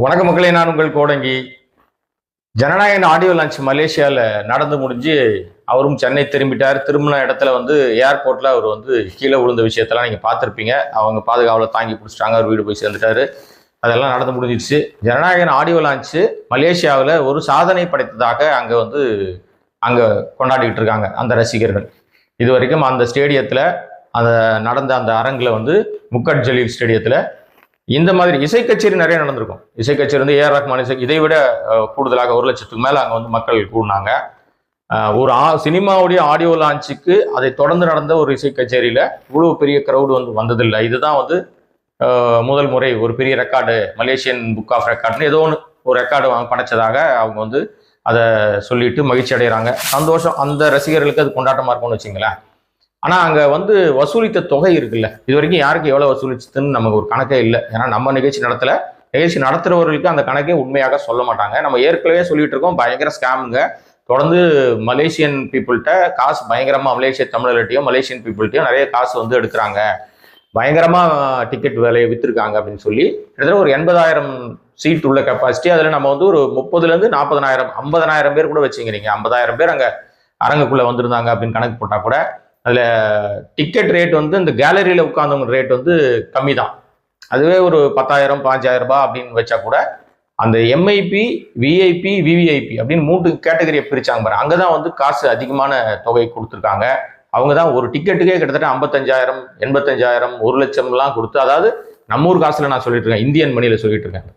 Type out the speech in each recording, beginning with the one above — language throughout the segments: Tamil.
வணக்க மக்களே, நான் உங்கள் கோடங்கி. ஜனநாயகன் ஆடியோ லான்ச் மலேசியாவில் நடந்து முடிஞ்சு அவரும் சென்னை திரும்பிட்டார். திரும்பின இடத்துல ஏர்போர்ட்டில் அவர் கீழே விழுந்த விஷயத்தெல்லாம் நீங்கள் பார்த்துருப்பீங்க. அவங்க பாதுகாவலை தாங்கி பிடிச்சிட்டாங்க, அவர் வீடு போய் சேர்ந்துட்டாரு. அதெல்லாம் நடந்து முடிஞ்சிடுச்சு. ஜனநாயகன் ஆடியோ லான்ச்சு மலேசியாவில் ஒரு சாதனை படைத்ததாக அங்கே கொண்டாடிட்டு இருக்காங்க அந்த ரசிகர்கள். இது வரைக்கும் அந்த ஸ்டேடியத்தில் நடந்த அந்த அரங்கில் முக்கட் ஜலீல் ஸ்டேடியத்தில் இந்த மாதிரி இசை கச்சேரி நிறைய நடந்திருக்கும். இசை கச்சேரி ஏஆர் ரஹ்மான் இசை, இதை விட கூடுதலாக 1 லட்சத்துக்கு மேலே அங்கே மக்கள் கூடினாங்க. ஒரு சினிமாவுடைய ஆடியோ லான்ச்சுக்கு அதை தொடர்ந்து நடந்த ஒரு இசை கச்சேரியில் இவ்வளவு பெரிய க்ரௌடு வந்ததில்லை. இதுதான் முதல் முறை. ஒரு பெரிய ரெக்கார்டு, மலேசியன் புக் ஆஃப் ரெக்கார்டுன்னு ஏதோ ஒரு ரெக்கார்டு படைச்சதாக அவங்க அதை சொல்லிட்டு மகிழ்ச்சி அடைகிறாங்க. சந்தோஷம். அந்த ரசிகர்களுக்கு அது கொண்டாட்டமாக இருக்கும்னு வச்சுங்களேன். ஆனால் அங்கே வசூலித்த தொகை இருக்குல்ல, இது வரைக்கும் யாருக்கு எவ்வளோ வசூலிச்சதுன்னு நமக்கு ஒரு கணக்கே இல்லை. ஏன்னா நம்ம நிகழ்ச்சி நடத்துகிறவர்களுக்கு அந்த கணக்கே உண்மையாக சொல்ல மாட்டாங்க. நம்ம ஏற்கனவே சொல்லிட்டு இருக்கோம், பயங்கர ஸ்கேமுங்க. தொடர்ந்து மலேசியன் பீப்புள்கிட்ட காசு பயங்கரமாக, மலேசிய தமிழர்கிட்டையும் மலேசியன் பீப்புள்கிட்டையும் நிறைய காசு எடுக்கிறாங்க, பயங்கரமாக டிக்கெட் விலையை விற்றுருக்காங்க அப்படின்னு சொல்லி கிட்டத்தட்ட ஒரு 80,000 சீட் உள்ள கெப்பாசிட்டி. அதில் நம்ம ஒரு 30,000 40,000 50,000 பேர் கூட வச்சுக்கிறீங்க. 50,000 பேர் அங்கே அரங்குக்குள்ளே வந்திருந்தாங்க அப்படின்னு கணக்கு போட்டால் கூட அதில் டிக்கெட் ரேட் இந்த கேலரியில் உட்கார்ந்தவங்க ரேட் கம்மி தான். அதுவே ஒரு 10,000 5,000 ரூபாய் அப்படின்னு வச்சா கூட அந்த எம்ஐபி, விஐபி, விவிஐபி அப்படின்னு 3 கேட்டகரியை பிரிச்சாங்க பாரு. அங்கே தான் காசு அதிகமான தொகை கொடுத்துருக்காங்க. அவங்க தான் ஒரு டிக்கெட்டுக்கே கிட்டத்தட்ட 55,000 85,000 1 லட்சம்லாம் கொடுத்து, அதாவது நம்ம ஊர் காசுல நான் சொல்லிட்டு இருக்கேன், இந்தியன் மணியில் சொல்லிட்டு இருக்கேன்.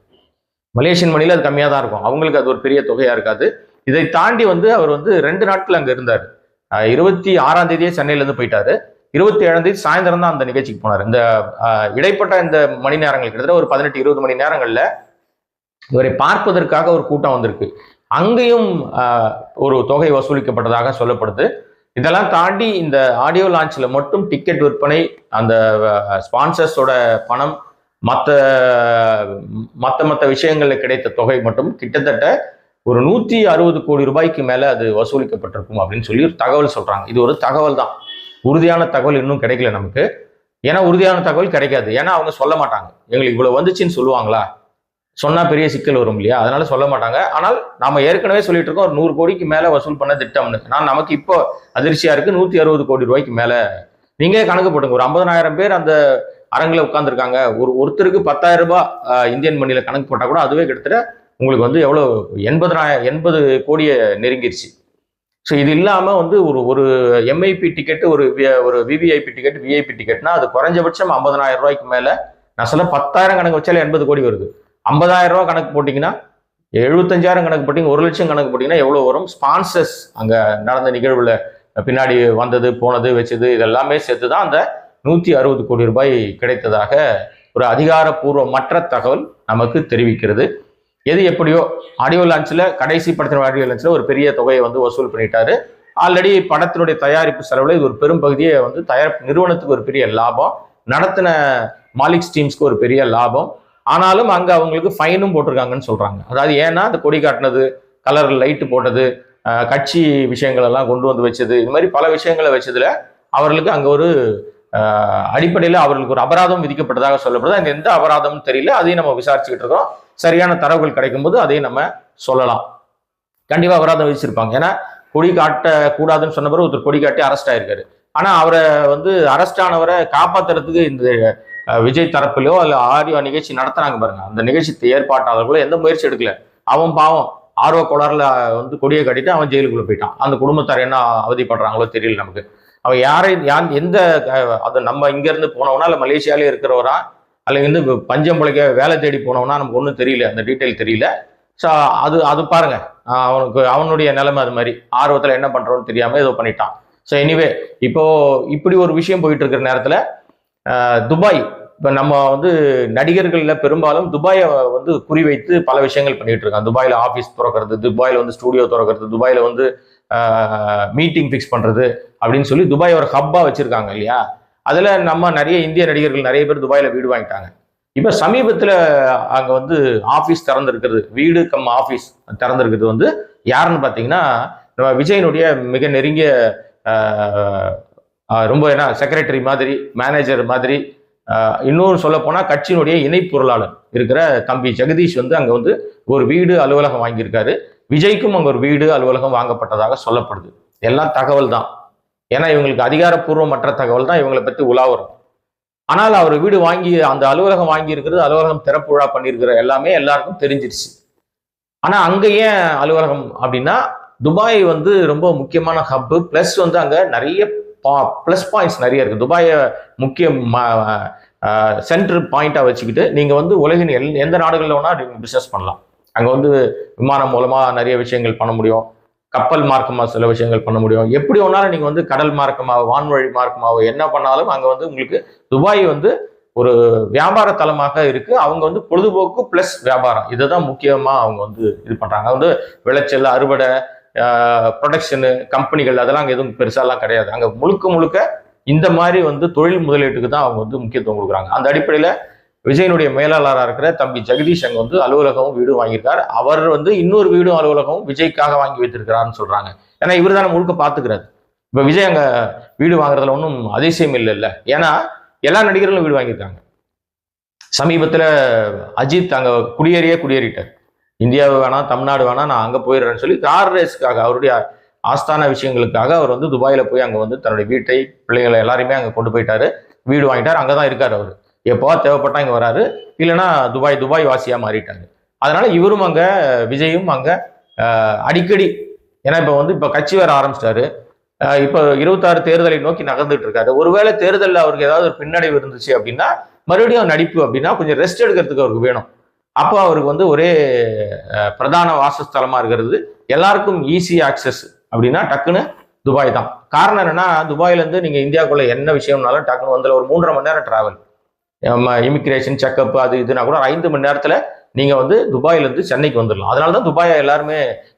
மலேசியன் மணியில் அது கம்மியாக தான் இருக்கும். அவங்களுக்கு அது ஒரு பெரிய தொகையாக இருக்காது. இதை தாண்டி அவர் 2 நாட்கள் அங்கே இருந்தார். 26ஆம் தேதியே சென்னையிலேருந்து போயிட்டாரு. 27ஆம் தேதி சாயந்தரம் தான் அந்த நிகழ்ச்சிக்கு போனார். இந்த இடைப்பட்ட இந்த மணி நேரங்கள் கிட்டத்தட்ட ஒரு 18-20 மணி நேரங்களில் இவரை பார்ப்பதற்காக ஒரு கூட்டம் வந்திருக்கு. அங்கேயும் ஒரு தொகை வசூலிக்கப்பட்டதாக சொல்லப்படுது. இதெல்லாம் தாண்டி இந்த ஆடியோ லான்ச்சில் மட்டும் டிக்கெட் விற்பனை, அந்த ஸ்பான்சர்ஸோட பணம், மற்ற விஷயங்களில் கிடைத்த தொகை மட்டும் கிட்டத்தட்ட ஒரு 160 கோடி ரூபாய்க்கு மேலே அது வசூலிக்கப்பட்டிருக்கும் அப்படின்னு சொல்லி ஒரு தகவல் சொல்கிறாங்க. இது ஒரு தகவல் தான், உறுதியான தகவல் இன்னும் கிடைக்கல நமக்கு. ஏன்னா உறுதியான தகவல் கிடைக்காது. ஏன்னா அவங்க சொல்ல மாட்டாங்க. எங்களுக்கு இவ்வளோ வந்துச்சுன்னு சொல்லுவாங்களா? சொன்னால் பெரிய சிக்கல் வரும் இல்லையா? அதனால சொல்ல மாட்டாங்க. ஆனால் நாம ஏற்கனவே சொல்லிட்டு இருக்கோம், ஒரு 100 கோடிக்கு மேலே வசூல் பண்ண திட்டம்னு. நான் நமக்கு இப்போ அதிர்ச்சியாக இருக்குது, 160 கோடி ரூபாய்க்கு மேலே. நீங்களே கணக்கு போட்டுங்க. ஒரு 50,000 பேர் அந்த அரங்கில் உட்காந்துருக்காங்க. ஒருத்தருக்கு 10,000 ரூபாய் இந்தியன் மணியில் கணக்கு போட்டால் கூட அதுவே கிட்டத்தட்ட உங்களுக்கு எவ்வளோ 80 கோடியை நெருங்கிருச்சு. ஸோ இது இல்லாமல் ஒரு எம்ஐபி டிக்கெட்டு, ஒரு விவிஐபி டிக்கெட், விஐபி டிக்கெட்னா அது குறைஞ்சபட்சம் 50,000 ரூபாய்க்கு மேலே. நான் சொல்ல 10,000 கணக்கு வச்சாலே 80 கோடி வருது. 50,000 ரூபா கணக்கு போட்டிங்கன்னா 75,000 கணக்கு போட்டிங்க, 1 லட்சம் கணக்கு போட்டிங்கன்னா எவ்வளோ வரும்? ஸ்பான்சர்ஸ் அங்கே நடந்த நிகழ்வில் பின்னாடி வந்தது, போனது, வச்சது, இதெல்லாமே சேர்த்து தான் அந்த 160 கோடி ரூபாய் கிடைத்ததாக ஒரு அதிகாரப்பூர்வமற்ற தகவல் நமக்கு தெரிவிக்கிறது. எது எப்படியோ ஆடியோ லான்ச்சில், கடைசி படத்தின் ஆடியோ லான்ச்சில் ஒரு பெரிய தொகையை வசூல் பண்ணிட்டாரு. ஆல்ரெடி படத்தினுடைய தயாரிப்பு செலவில் இது ஒரு பெரும் பகுதியை தயாரிப்பு நிறுவனத்துக்கு ஒரு பெரிய லாபம், நடத்தின மாலிக்ஸ் டீம்ஸ்க்கு ஒரு பெரிய லாபம். ஆனாலும் அங்கே அவங்களுக்கு ஃபைனும் போட்டிருக்காங்கன்னு சொல்றாங்க. அதாவது ஏன்னா அந்த கொடி காட்டினது, கலர் லைட்டு போட்டது, கட்சி விஷயங்கள் எல்லாம் கொண்டு வச்சது, இது மாதிரி பல விஷயங்களை வச்சதுல அவர்களுக்கு அங்கே ஒரு அடிப்படையில் அவர்களுக்கு ஒரு அபராதம் விதிக்கப்பட்டதாக சொல்லப்படுது. அங்கே எந்த அபராதமும் தெரியல. அதையும் நம்ம விசாரிச்சுக்கிட்டு இருக்கோம். சரியான தரவுகள் கிடைக்கும் போது அதையும் நம்ம சொல்லலாம். கண்டிப்பா அபராதம் விதிச்சிருப்பாங்க. ஏன்னா கொடி காட்ட கூடாதுன்னு சொன்ன பிறகு ஒருத்தர் கொடி காட்டி அரெஸ்ட் ஆயிருக்காரு. ஆனா அவரை அரெஸ்ட் ஆனவரை காப்பாத்துறதுக்கு இந்த விஜய் தரப்பிலோ அல்ல ஆடியோ நிகழ்ச்சி நடத்துறாங்க பாருங்க, அந்த நிகழ்ச்சி ஏற்பாட்டாளர்களோ எந்த முயற்சி எடுக்கல. அவன் பாவம் ஆர்வ கோளாறுல கொடியை கட்டிட்டு அவன் ஜெயிலுக்குள்ள போயிட்டான். அந்த குடும்பத்தார் என்ன அவதிப்படுறாங்களோ தெரியல நமக்கு. அவன் எந்த அது நம்ம இங்க இருந்து போனவனா இல்ல மலேசியாலே இருக்கிறவரா அல்ல பஞ்சம் பிழைக்க வேலை தேடி போனவனா நமக்கு ஒன்றும் தெரியல, அந்த டீட்டெயில் தெரியல. ஸோ அது பாருங்க, அவனுடைய நிலைமை அது மாதிரி ஆர்வத்தில் என்ன பண்றோன்னு தெரியாம ஏதோ பண்ணிட்டான். ஸோ எனிவே, இப்போ இப்படி ஒரு விஷயம் போயிட்டு இருக்கிற நேரத்தில் துபாய், இப்போ நம்ம நடிகர்கள்ல பெரும்பாலும் துபாயை குறிவைத்து பல விஷயங்கள் பண்ணிட்டு இருக்காங்க. துபாயில ஆஃபீஸ் திறக்கிறது, துபாயில ஸ்டூடியோ திறக்கிறது, துபாயில மீட்டிங் ஃபிக்ஸ் பண்றது அப்படின்னு சொல்லி துபாய் ஒரு ஹப்பா வச்சிருக்காங்க இல்லையா? அதுல நம்ம நிறைய இந்திய நடிகர்கள் நிறைய பேர் துபாயில வீடு வாங்கிட்டாங்க. இப்ப சமீபத்துல அங்க ஆபீஸ் திறந்திருக்கிறது, வீடு கம் ஆபீஸ் திறந்திருக்கிறது யாருன்னு பாத்தீங்கன்னா நம்ம விஜயனுடைய மிக நெருங்கிய ரொம்ப செக்ரட்டரி மாதிரி, மேனேஜர் மாதிரி, இன்னொரு சொல்ல போனா கட்சியினுடைய இணை பொருளாளர் இருக்கிற தம்பி ஜெகதீஷ் வந்து அங்க வந்து ஒரு வீடு அலுவலகம் வாங்கியிருக்காரு. விஜய்க்கும் அங்க ஒரு வீடு அலுவலகம் வாங்கப்பட்டதாக சொல்லப்படுது. எல்லாம் தகவல் தான். ஏன்னா இவங்களுக்கு அதிகாரப்பூர்வமற்ற தகவல் தான் இவங்களை பத்தி உலாவரும். ஆனால் அவர் வீடு வாங்கி அந்த அலுவலகம் வாங்கி இருக்கிறது, அலுவலகம் திறப்பு விழா பண்ணியிருக்கிற எல்லாமே எல்லாருக்கும் தெரிஞ்சிருச்சு. ஆனா அங்க ஏன் அலுவலகம் அப்படின்னா, துபாய் வந்து ரொம்ப முக்கியமான ஹப். பிளஸ் வந்து அங்க நிறைய பிளஸ் பாயிண்ட்ஸ் நிறைய இருக்கு. துபாயை முக்கிய சென்டர் பாயிண்டா வச்சுக்கிட்டு நீங்க வந்து உலகின் எந்த நாடுகளில் வேணா நீங்க பிசினஸ் பண்ணலாம். அங்க வந்து விமானம் மூலமா நிறைய விஷயங்கள் பண்ண முடியும், கப்பல் மார்க்கமா சில விஷயங்கள் பண்ண முடியும். எப்படி வேணாலும் நீங்க வந்து கடல் மார்க்கமாவோ வான்வழி மார்க்கமாவோ என்ன பண்ணாலும் அங்க வந்து உங்களுக்கு துபாய் வந்து ஒரு வியாபார தலமாக இருக்கு. அவங்க வந்து பொழுதுபோக்கு பிளஸ் வியாபாரம் இதுதான் முக்கியமா அவங்க வந்து இது பண்றாங்க. வந்து விளைச்சல், அறுவடை, ப்ரொடக்ஷனு, கம்பெனிகள் அதெல்லாம் அங்கே எதுவும் பெருசாலாம் கிடையாது. அங்கே முழுக்க முழுக்க இந்த மாதிரி வந்து தொழில் முதலீட்டுக்கு தான் அவங்க வந்து முக்கியத்துவம் கொடுக்குறாங்க. அந்த அடிப்படையில் விஜயனுடைய மேலாளராக இருக்கிற தம்பி ஜெகதீஷ் அங்கே வந்து அலுவலகமும் வீடும் வாங்கியிருக்காரு. அவர் வந்து இன்னொரு வீடும் அலுவலகமும் விஜய்க்காக வாங்கி வைத்திருக்கிறாருன்னு சொல்றாங்க. ஏன்னா இவர் தானே முழுக்க பார்த்துக்கிறாரு. இப்போ விஜய் அங்கே வீடு வாங்குறதுல ஒன்றும் அதிசயம் இல்லை. ஏன்னா எல்லா நடிகர்களும் வீடு வாங்கியிருக்காங்க. சமீபத்தில் அஜித் அங்கே குடியேறிட்டார். இந்தியாவை வேணாம், தமிழ்நாடு வேணாம், நான் அங்கே போயிடுறேன்னு சொல்லி கார் ரேஸ்க்காக அவருடைய ஆஸ்தான விஷயங்களுக்காக அவர் வந்து துபாயில் போய் அங்கே வந்து தன்னுடைய வீட்டை, பிள்ளைகளை எல்லாருமே அங்கே கொண்டு போயிட்டாரு. வீடு வாங்கிட்டார். அங்கே தான் இருக்காரு அவர். எப்போ தேவைப்பட்டா இங்கே வராரு, இல்லைன்னா துபாய் வாசியாக மாறிட்டாங்க. அதனால இவரும் அங்கே, விஜயும் அங்கே அடிக்கடி, ஏன்னா இப்போ கட்சி வேற ஆரம்பிச்சிட்டாரு. இப்போ 26 தேர்தலை நோக்கி நகர்ந்துட்டு இருக்காரு. ஒருவேளை தேர்தலில் அவருக்கு ஏதாவது ஒரு பின்னடைவு இருந்துச்சு அப்படின்னா, மறுபடியும் நடிப்பு அப்படின்னா கொஞ்சம் ரெஸ்ட் எடுக்கிறதுக்கு அவருக்கு வேணும். அப்போ அவருக்கு வந்து ஒரே பிரதான வாசஸ்தலமா இருக்கிறது, எல்லாருக்கும் ஈஸி ஆக்சஸ் அப்படின்னா டக்குன்னு துபாய் தான். காரணம் என்னன்னா, துபாயிலேருந்து நீங்க இந்தியாவுக்குள்ள என்ன விஷயம்னாலும் டக்குன்னு வந்து ஒரு 3.5 மணி நேரம் டிராவல், இமிகிரேஷன் செக்அப் அது இதுனா கூட 5 மணி நேரத்துல நீங்க வந்து துபாயிலேருந்து சென்னைக்கு வந்துடலாம். அதனால தான் துபாயை எல்லாருமே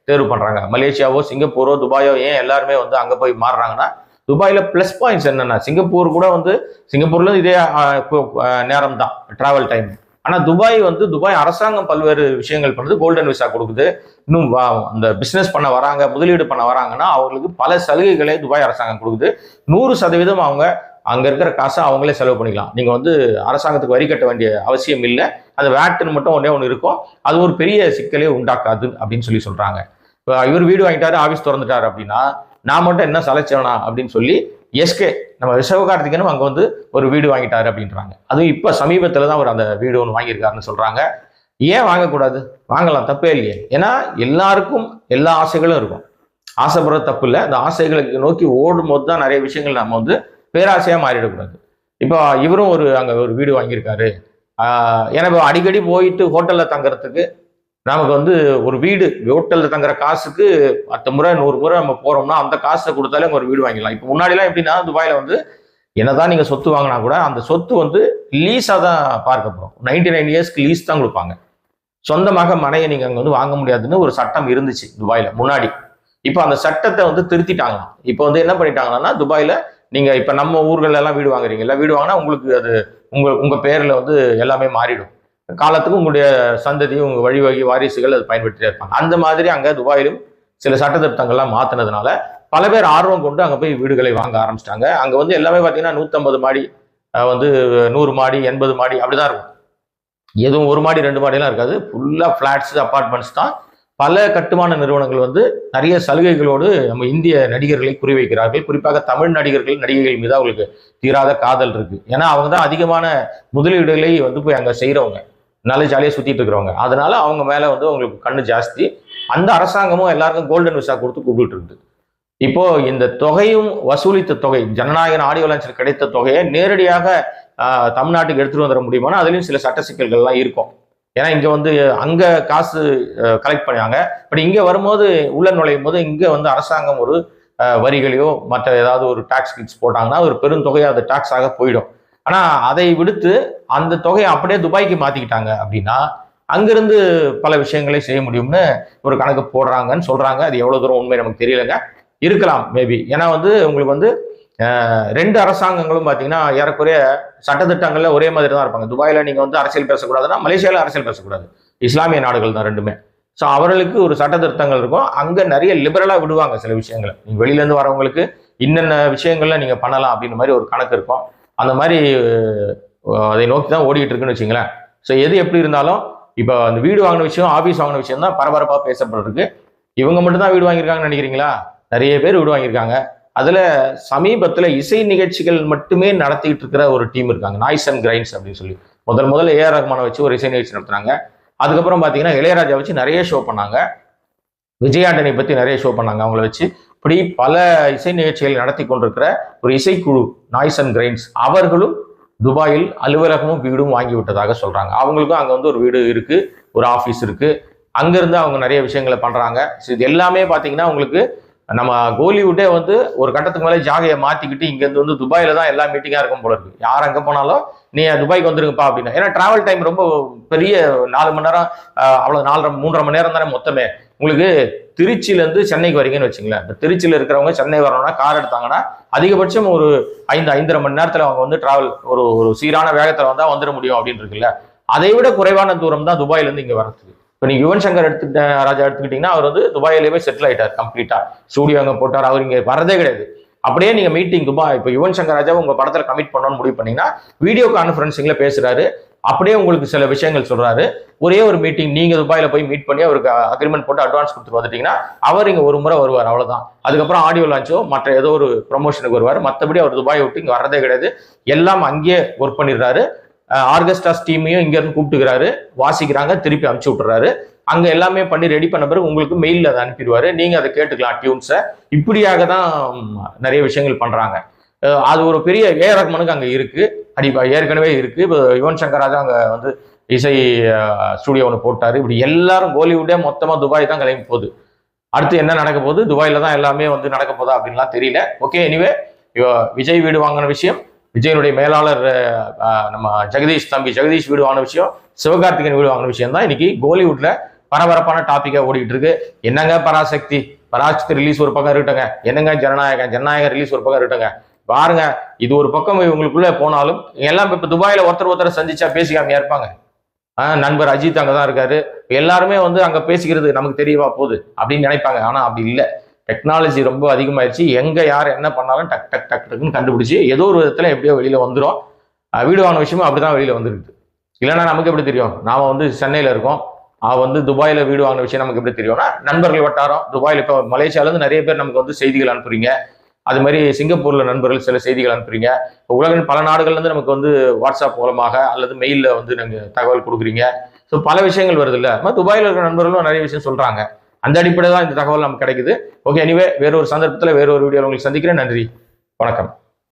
தேர்வு பண்றாங்க. மலேசியாவோ சிங்கப்பூரோ துபாயோ ஏன் எல்லாருமே வந்து அங்க போய் மாறுறாங்கன்னா, துபாயில பிளஸ் பாயிண்ட்ஸ் என்னன்னா, சிங்கப்பூர் கூட வந்து சிங்கப்பூர்ல இதே நேரம் தான் டிராவல் டைம். ஆனா துபாய் அரசாங்கம் பல்வேறு விஷயங்கள் பண்ணுது. கோல்டன் விசா கொடுக்குது. இன்னும் அந்த பிசினஸ் பண்ண வராங்க, முதலீடு பண்ண வராங்கன்னா அவங்களுக்கு பல சலுகைகளை துபாய் அரசாங்கம் கொடுக்குது. 100% அவங்க அங்க இருக்கிற காசை அவங்களே செலவு பண்ணிக்கலாம். நீங்க வந்து அரசாங்கத்துக்கு வரி கட்ட வேண்டிய அவசியம் இல்லை. அது வேட்டுன்னு மட்டும் ஒன்று இருக்கும். அது ஒரு பெரிய சிக்கலே உண்டாக்காது அப்படின்னு சொல்றாங்க. இவர் வீடு வாங்கிட்டாரு, ஆபீஸ் திறந்துட்டாரு அப்படின்னா, நான் மட்டும் என்ன சலைச்சவனா அப்படின்னு சொல்லி எஸ்கே நம்ம சிவகார்த்திகேயனும் அங்க வந்து ஒரு வீடு வாங்கிட்டாரு அப்படின்றாங்க. அதுவும் இப்ப சமீபத்துல தான் அவர் அந்த வீடு ஒன்று வாங்கியிருக்காருன்னு சொல்றாங்க. ஏன் வாங்கக்கூடாது? வாங்கலாம், தப்பே இல்லையே. ஏன்னா எல்லாருக்கும் எல்லா ஆசைகளும் இருக்கும். ஆசைப்படுற தப்பு இல்லை. அந்த ஆசைகளுக்கு நோக்கி ஓடும் போது தான் நிறைய விஷயங்கள் நம்ம வந்து பேராசையா மாறிடக்கூடாது. இப்போ இவரும் அங்க ஒரு வீடு வாங்கியிருக்காரு. ஏன்னா இப்போ அடிக்கடி போயிட்டு ஹோட்டல்ல தங்குறதுக்கு நமக்கு வந்து ஒரு வீடு ஹோட்டல்ல தங்குற காசுக்கு 10 முறை 100 முறை நம்ம போறோம்னா அந்த காசை கொடுத்தாலே அங்க ஒரு வீடு வாங்கிடலாம். இப்போ முன்னாடிலாம் எப்படின்னா, துபாயில வந்து என்னதான் நீங்க சொத்து வாங்கினா கூட அந்த சொத்து வந்து லீஸா தான் பார்க்கப்படும். 99 இயர்ஸ்க்கு லீஸ் தான் கொடுப்பாங்க. சொந்தமாக மனையை நீங்க அங்க வந்து வாங்க முடியாதுன்னு ஒரு சட்டம் இருந்துச்சு துபாயில முன்னாடி. இப்போ அந்த சட்டத்தை வந்து திருத்திட்டாங்களாம். இப்போ வந்து என்ன பண்ணிட்டாங்கன்னா, துபாயில நீங்க இப்ப நம்ம ஊர்கள் எல்லாம் வீடு வாங்குறீங்கல்ல, வீடு வாங்கினா உங்களுக்கு அது உங்க பேர்ல வந்து எல்லாமே மாறிடும். காலத்துக்கு உங்களுடைய சந்ததி, உங்க வழிவகை வாரிசுகள் அது பயன்படுத்திட்டே இருப்பாங்க. அந்த மாதிரி அங்க துபாயிலும் சில சட்ட திட்டங்கள்லாம் மாத்தினதுனால பல பேர் ஆர்வம் கொண்டு அங்க போய் வீடுகளை வாங்க ஆரம்பிச்சிட்டாங்க. அங்க வந்து எல்லாமே பாத்தீங்கன்னா 150 மாடி, வந்து 100 மாடி, 80 மாடி அப்படிதான் இருக்கும். எதுவும் 1 மாடி 2 மாடிலாம் இருக்காது. ஃபுல்லா பிளாட்ஸ், அப்பார்ட்மெண்ட்ஸ் தான். பல கட்டுமான நிறுவனங்கள் வந்து நிறைய சலுகைகளோடு நம்ம இந்திய நடிகர்களை குறிவைக்கிறார்கள். குறிப்பாக தமிழ் நடிகர்கள், நடிகைகள் மீது அவங்களுக்கு தீராத காதல் இருக்கு. ஏன்னா அவங்க தான் அதிகமான முதலீடுகளை வந்து போய் அங்க செய்யறவங்க, நல்ல ஜாலியாக சுத்திட்டு இருக்கிறவங்க. அதனால அவங்க மேல வந்து அவங்களுக்கு கண்ணு ஜாஸ்தி. அந்த அரசாங்கமும் எல்லாருக்கும் கோல்டன் விசா கொடுத்து கூப்பிட்டு இருக்குது. இப்போ இந்த தொகையும் வசூலித்த தொகை, ஜனநாயகன் ஆடியோ லான்ச்சில் கிடைத்த தொகையை நேரடியாக தமிழ்நாட்டுக்கு எடுத்துட்டு வந்துட முடியுமானா அதுலயும் சில சட்ட சிக்கல்கள்லாம் இருக்கும். ஏன்னா இங்க வந்து அங்க காசு கலெக்ட் பண்ணாங்க. பட் இங்க வரும்போது உள்ள நுழையும் போது இங்க வந்து அரசாங்கம் ஒரு வரிகளையோ மற்ற ஏதாவது ஒரு டாக்ஸ் கிட்ஸ் போட்டாங்கன்னா ஒரு பெருந்தொகையை அது டாக்ஸாக போயிடும். ஆனா அதை விடுத்து அந்த தொகையை அப்படியே துபாய்க்கு மாத்திக்கிட்டாங்க அப்படின்னா அங்கிருந்து பல விஷயங்களை செய்ய முடியும்னு ஒரு கணக்கு போடுறாங்கன்னு சொல்றாங்க. அது எவ்வளவு தூரம் உண்மை நமக்கு தெரியலங்க. இருக்கலாம் மேபி. ஏன்னா வந்து உங்களுக்கு வந்து 2 அரசாங்கங்களும் பார்த்தீங்கன்னா ஏறக்குறைய சட்டத்திட்டங்கள்ல ஒரே மாதிரி தான் இருப்பாங்க. துபாயில நீங்க வந்து அரசியல் பேசக்கூடாதுன்னா மலேசியால அரசியல் பேசக்கூடாது. இஸ்லாமிய நாடுகள் தான் ரெண்டுமே. ஸோ அவர்களுக்கு ஒரு சட்ட திருத்தங்கள் இருக்கும். அங்க நிறைய லிபரலா விடுவாங்க சில விஷயங்களை. நீங்க வெளியில இருந்து வரவங்களுக்கு இன்னென்ன விஷயங்கள்ல நீங்க பண்ணலாம் அப்படின்ற மாதிரி ஒரு கணக்கு இருக்கும். அந்த மாதிரி அதை நோக்கி தான் ஓடிட்டு இருக்குன்னு வச்சுங்களேன். ஸோ எது எப்படி இருந்தாலும் இப்போ அந்த வீடு வாங்கின விஷயம், ஆஃபீஸ் வாங்கின விஷயம் தான் பரபரப்பாக பேசப்படுறதுக்கு. இவங்க மட்டும்தான் வீடு வாங்கியிருக்காங்கன்னு நினைக்கிறீங்களா? நிறைய பேர் வீடு வாங்கியிருக்காங்க. அதுல சமீபத்துல இசை நிகழ்ச்சிகள் மட்டுமே நடத்திட்டு இருக்கிற ஒரு டீம் இருக்காங்க, நாய்ஸ் அண்ட் கிரைன்ஸ் அப்படின்னு சொல்லி. முதல்ல ஏஆர் ரஹ்மானை வச்சு ஒரு இசை நிகழ்ச்சி நடத்துனாங்க. அதுக்கப்புறம் பாத்தீங்கன்னா இளையராஜா வச்சு நிறைய ஷோ பண்ணாங்க. விஜய் ஆண்டனி பத்தி நிறைய ஷோ பண்ணாங்க அவங்கள வச்சு. இப்படி பல இசை நிகழ்ச்சிகள் நடத்தி கொண்டிருக்கிற ஒரு இசைக்குழு நாய்ஸ் அண்ட் கிரைன்ஸ் அவர்களும் துபாயில் அலுவலகமும் வீடும் வாங்கி விட்டதாக சொல்றாங்க. அவங்களுக்கும் அங்க வந்து ஒரு வீடு இருக்கு, ஒரு ஆபீஸ் இருக்கு. அங்கிருந்து அவங்க நிறைய விஷயங்களை பண்றாங்க. இது எல்லாமே பாத்தீங்கன்னா உங்களுக்கு நம்ம கோலிவுட்டே வந்து ஒரு கட்டத்துக்கு மேலே ஜாகையை மாத்திக்கிட்டு இங்கேருந்து வந்து துபாயில தான் எல்லா மீட்டிங்கா இருக்கும் போல இருக்கு. யார் அங்கே போனாலும் நீ துபாய்க்கு வந்துருங்கப்பா அப்படின்னா. ஏன்னா டிராவல் டைம் ரொம்ப பெரிய 4 மணி நேரம், அவ்வளவு 3.5 மணி நேரம் தானே மொத்தமே. உங்களுக்கு திருச்சியிலேருந்து சென்னைக்கு வரீங்கன்னு வச்சுங்களேன். திருச்சியில் இருக்கிறவங்க சென்னை வரணும்னா கார் எடுத்தாங்கன்னா அதிகபட்சம் ஒரு 5-5.5 மணி நேரத்தில் அவங்க வந்து டிராவல் ஒரு சீரான வேகத்தில் வந்தால் வந்துட முடியும் அப்படின்னு இருக்குல்ல. அதை விட குறைவான தூரம் தான் துபாயிலேருந்து இங்கே வரதுக்கு. இப்போ நீங்க யுவன் சங்கர் ராஜா எடுத்துக்கிட்டீங்கன்னா அவர் வந்து துபாயிலேயே செட்டில் ஆயிட்டார் கம்ப்ளீட்டா. ஸ்டூடியோ அங்கே போட்டார், அவர் இங்கே வரதே கிடையாது. அப்படியே நீங்க மீட்டிங் துபாய், இப்போ யுவன் சங்கர் ராஜா உங்க படத்தில் கமிட் பண்ணணும்னு முடிவு பண்ணீங்கன்னா வீடியோ கான்ஃபரன்சிங்ல பேசுறாரு, அப்படியே உங்களுக்கு சில விஷயங்கள் சொல்றாரு. ஒரே ஒரு மீட்டிங் நீங்க துபாயில போய் மீட் பண்ணி அவருக்கு அக்ரிமெண்ட் போட்டு அட்வான்ஸ் கொடுத்துட்டு வந்துட்டீங்கன்னா அவர் இங்க ஒரு முறை வருவார், அவ்வளவுதான். அதுக்கப்புறம் ஆடியோ லான்ச்சோ மற்ற ஏதோ ஒரு ப்ரொமோஷனுக்கு வருவார். மற்றபடி அவர் துபாய் விட்டு இங்க வர்றதே கிடையாது. எல்லாம் அங்கேயே ஒர்க் பண்ணிடுறாரு. ஆர்கெஸ்ட்ராஸ் டீமையும் இங்க இருந்து கூப்பிட்டுக்கிறாரு, வாசிக்கிறாங்க, திருப்பி அனுப்பிச்சு விட்டுறாரு. அங்க எல்லாமே பண்ணி ரெடி பண்ண பிறகு உங்களுக்கு மெயிலில் அதை அனுப்பிடுவாரு, நீங்க அதை கேட்டுக்கலாம் டியூன்ஸை. இப்படியாக தான் நிறைய விஷயங்கள் பண்றாங்க. அது ஒரு பெரிய ஏஆர் ரஹ்மானுக்கு அங்க இருக்கு, ஏற்கனவே இருக்கு. இப்போ யுவன் சங்கர் ராஜா அங்க வந்து இசை ஸ்டுடியோ ஒன்று போட்டாரு. இப்படி எல்லாரும் கோலிவுட்டே மொத்தமா துபாய் தான் கிளம்பி போகுது. அடுத்து என்ன நடக்க போகுது, துபாயில தான் எல்லாமே வந்து நடக்க போதா அப்படின்லாம் தெரியல. ஓகே, எனிவே விஜய் வீடு வாங்கின விஷயம், விஜயனுடைய மேலாளர் நம்ம ஜெகதீஷ் வீடு வாங்கின விஷயம், சிவகார்த்திகேயன் வீடு வாங்கின விஷயம் தான் இன்னைக்கு கோலிவுட்ல பரபரப்பான டாபிக்கா ஓடிட்டு இருக்கு. என்னங்க பராசக்தி ரிலீஸ் ஒரு பக்கம் இருக்கட்டுங்க, என்னங்க ஜனநாயகம் ரிலீஸ் ஒரு பக்கம் இருக்கட்டுங்க. பாருங்க, இது ஒரு பக்கம் இவங்களுக்குள்ள போனாலும் எல்லாம் இப்ப துபாயில ஒருத்தர் சந்திச்சா பேசிக்காமையா இருப்பாங்க. நண்பர் அஜித் அங்கதான் இருக்காரு, எல்லாருமே வந்து அங்க பேசிக்கிறது நமக்கு தெரியவா போகுது அப்படின்னு நினைப்பாங்க. ஆனா அப்படி இல்லை. டெக்னாலஜி ரொம்ப அதிகமாயிருச்சு. எங்க யார் என்ன பண்ணாலும் டக் டக் டக் டக்குன்னு கண்டுபிடிச்சு ஏதோ ஒரு விதத்துல எப்படியோ வெளியில வந்துடும். வீடு வாங்கின விஷயமும் அப்படிதான் வெளியில வந்துருக்கு. இல்லைன்னா நமக்கு எப்படி தெரியும்? நாம வந்து சென்னையில இருக்கோம், வந்து துபாயில வீடு வாங்கின விஷயம் நமக்கு எப்படி தெரியும்னா நண்பர்கள் வட்டாரம் துபாயில. இப்போ மலேசியால இருந்து நிறைய பேர் நமக்கு வந்து செய்திகள் அனுப்புறீங்க. அது மாதிரி சிங்கப்பூர்ல நண்பர்கள் சில செய்திகள் அனுப்புறீங்க. உலகின் பல நாடுகள்ல இருந்து நமக்கு வந்து வாட்ஸ்அப் மூலமாக அல்லது மெயில்ல வந்து நாங்க தகவல் கொடுக்குறீங்க. ஸோ பல விஷயங்கள் வருது இல்ல. துபாயில இருக்கிற நண்பர்களும் நிறைய விஷயம் சொல்றாங்க. அந்த அடிப்படையில் தான் இந்த தகவல் நமக்கு கிடைக்குது. ஓகே, எனிவே வேற ஒரு சந்தர்ப்பத்தில் வேற ஒரு வீடியோ உங்களுக்கு சந்திக்கிறேன். நன்றி, வணக்கம்.